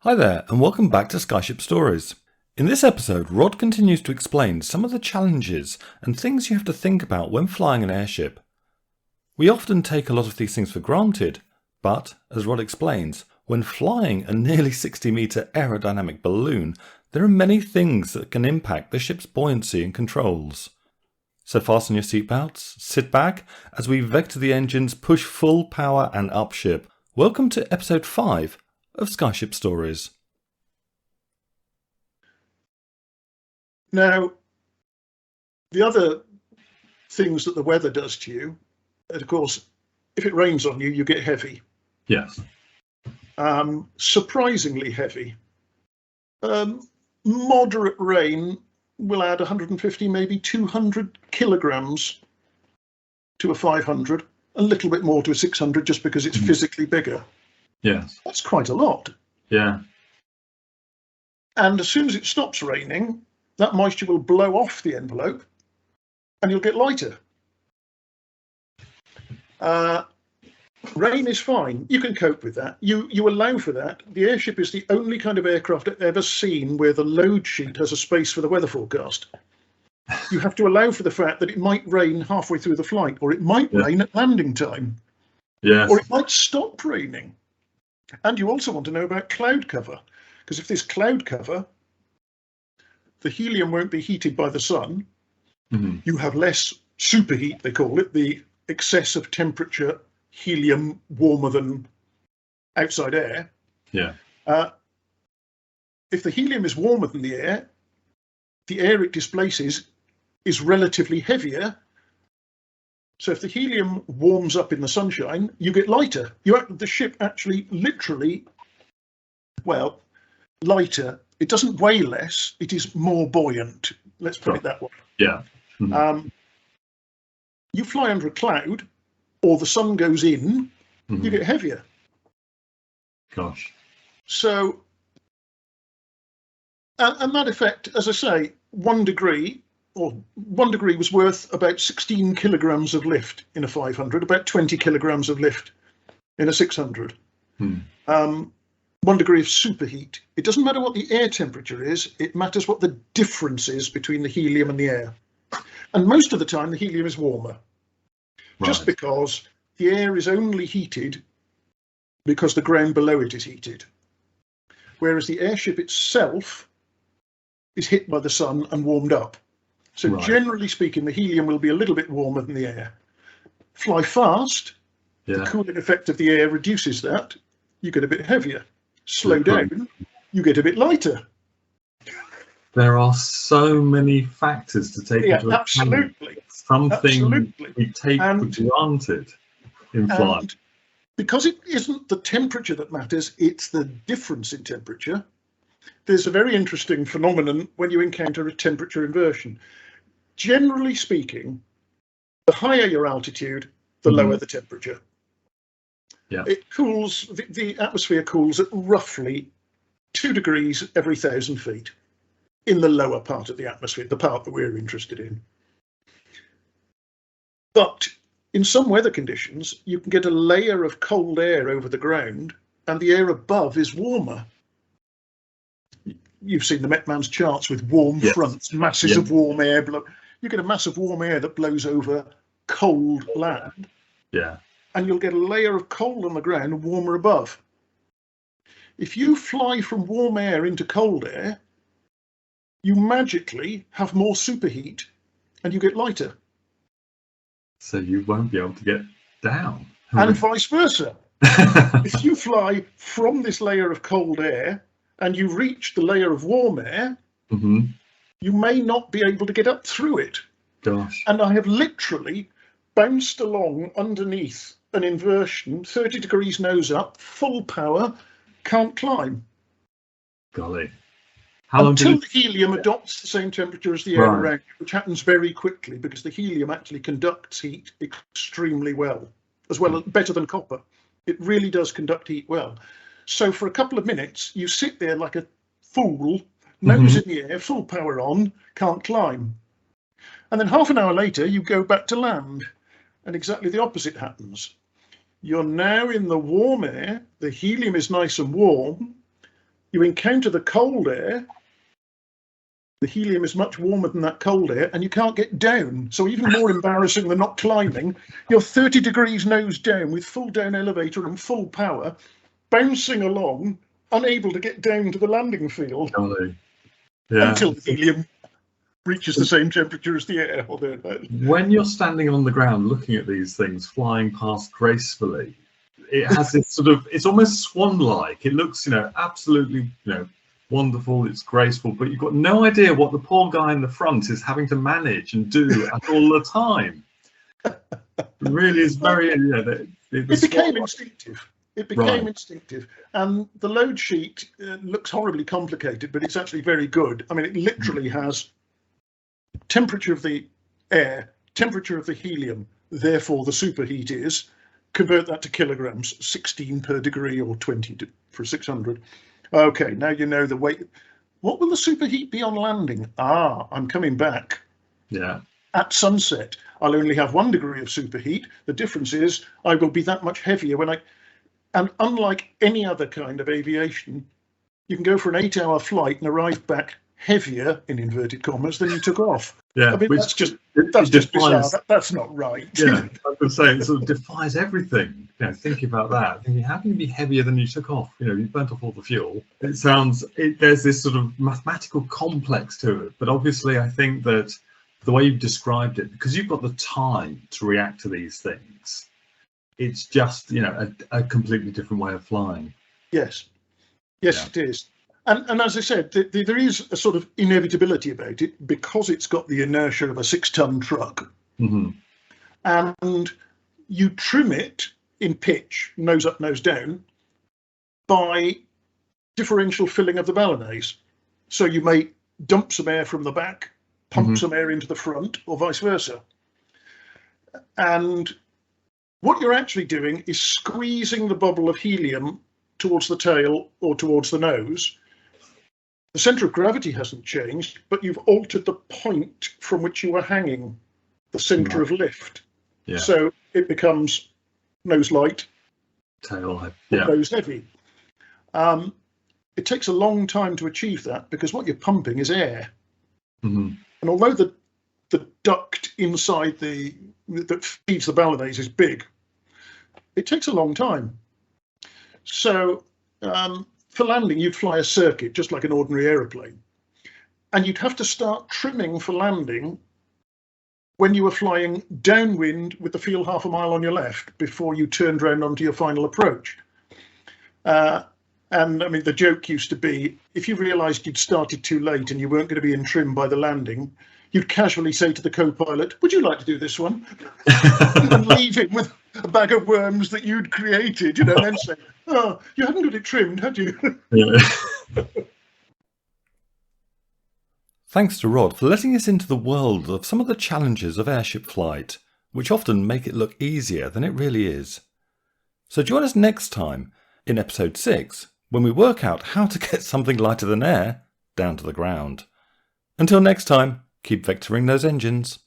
Hi there, and welcome back to Skyship Stories. In this episode, Rod continues to explain some of the challenges and things you have to think about when flying an airship. We often take a lot of these things for granted, but, as Rod explains, when flying a nearly 60-metre aerodynamic balloon, there are many things that can impact the ship's buoyancy and controls. So fasten your seatbelts, sit back, as we vector the engines, push full power and up ship. Welcome to episode 5 of Skyship Stories. Now, the other things that the weather does to you, and of course, if it rains on you, you get heavy. Yes. Surprisingly heavy. Moderate rain will add 150, maybe 200 kilograms to a 500, a little bit more to a 600 just because it's physically bigger. Yes. That's quite a lot. Yeah. And as soon as it stops raining, that moisture will blow off the envelope and you'll get lighter. Rain is fine. You can cope with that. You allow for that. The airship is the only kind of aircraft I've ever seen where the load sheet has a space for the weather forecast. You have to allow for the fact that it might rain halfway through the flight, or it might rain at landing time, or it might stop raining. And you also want to know about cloud cover, because if there's cloud cover, the helium won't be heated by the sun. Mm-hmm. You have less superheat, they call it, the excess of temperature, helium warmer than outside air. Yeah. If the helium is warmer than the air it displaces is relatively heavier. So if the helium warms up in the sunshine, you get lighter. The ship actually literally, lighter. It doesn't weigh less. It is more buoyant. Let's put it that way. Yeah. Mm-hmm. You fly under a cloud or the sun goes in, you get heavier. Gosh. So, and that effect, as I say, 1 degree was worth about 16 kilograms of lift in a 500, about 20 kilograms of lift in a 600. 1 degree of superheat. It doesn't matter what the air temperature is, it matters what the difference is between the helium and the air. And most of the time the helium is warmer, just because the air is only heated because the ground below it is heated. Whereas the airship itself is hit by the sun and warmed up. So generally speaking, the helium will be a little bit warmer than the air. Fly fast, the cooling effect of the air reduces that, you get a bit heavier. Slow down, you get a bit lighter. There are so many factors to take into account. Absolutely. Something we take for granted in flight. And because it isn't the temperature that matters, it's the difference in temperature. There's a very interesting phenomenon when you encounter a temperature inversion. Generally speaking, the higher your altitude, the lower the temperature. Yeah. It cools, the atmosphere cools at roughly 2 degrees every 1,000 feet in the lower part of the atmosphere, the part that we're interested in. But in some weather conditions, you can get a layer of cold air over the ground and the air above is warmer. You've seen the Met Man's charts with warm fronts, masses of warm air. You get a mass of warm air that blows over cold land. Yeah. And you'll get a layer of cold on the ground and warmer above. If you fly from warm air into cold air, you magically have more superheat and you get lighter. So you won't be able to get down. And vice versa. If you fly from this layer of cold air and you reach the layer of warm air, you may not be able to get up through it. Gosh. And I have literally bounced along underneath an inversion, 30 degrees nose up, full power, can't climb. Golly. Until the helium adopts the same temperature as the air around, which happens very quickly because the helium actually conducts heat extremely well, better than copper. It really does conduct heat well. So for a couple of minutes, you sit there like a fool, nose in the air, full power on, can't climb. And then half an hour later, you go back to land, and exactly the opposite happens. You're now in the warm air, the helium is nice and warm, You encounter the cold air. The helium is much warmer than that cold air, and you can't get down. So even more embarrassing than not climbing, you're 30 degrees nose down with full down elevator and full power, bouncing along, unable to get down to the landing field until the helium reaches the same temperature as the air. When you're standing on the ground looking at these things flying past gracefully, it has this sort of, it's almost swan-like. It looks, absolutely, wonderful, it's graceful, but you've got no idea what the poor guy in the front is having to manage and do at all the time. It really is very, it became instinctive. It became instinctive. And the load sheet looks horribly complicated, but it's actually very good. I mean, it literally has temperature of the air, temperature of the helium, therefore the superheat is, convert that to kilograms, 16 per degree or 20 for 600. Okay, now you know the weight. What will the superheat be on landing? I'm coming back. Yeah. At sunset, I'll only have 1 degree of superheat. The difference is I will be that much heavier and unlike any other kind of aviation, you can go for an 8-hour flight and arrive back heavier, in inverted commas, than you took off. Yeah, I mean, that's just bizarre. That's not right. Yeah, I was going to say, it sort of defies everything. Thinking about that, thinking, how can you be heavier than you took off? You burnt off all the fuel. There's this sort of mathematical complex to it. But obviously, I think that the way you've described it, because you've got the time to react to these things, it's just, a completely different way of flying. Yes, it is. And as I said, there is a sort of inevitability about it because it's got the inertia of a 6-ton truck. Mm-hmm. And you trim it in pitch, nose up, nose down, by differential filling of the ballonets. So you may dump some air from the back, pump some air into the front, or vice versa. And what you're actually doing is squeezing the bubble of helium towards the tail or towards the nose. The centre of gravity hasn't changed, but you've altered the point from which you were hanging, the centre of lift. Yeah. So it becomes nose light, tail heavy. Nose heavy. It takes a long time to achieve that because what you're pumping is air. Mm-hmm. And although the duct inside that feeds the ballonets is big, it takes a long time. So for landing, you'd fly a circuit just like an ordinary aeroplane. And you'd have to start trimming for landing when you were flying downwind with the field half a mile on your left before you turned round onto your final approach. And I mean, the joke used to be, if you realised you'd started too late and you weren't going to be in trim by the landing, you'd casually say to the co-pilot, "Would you like to do this one?" and leave him with a bag of worms that you'd created, and then say, "Oh, you hadn't got it trimmed, had you?" Yeah. Thanks to Rod for letting us into the world of some of the challenges of airship flight, which often make it look easier than it really is. So join us next time in episode 6, when we work out how to get something lighter than air down to the ground. Until next time, keep vectoring those engines.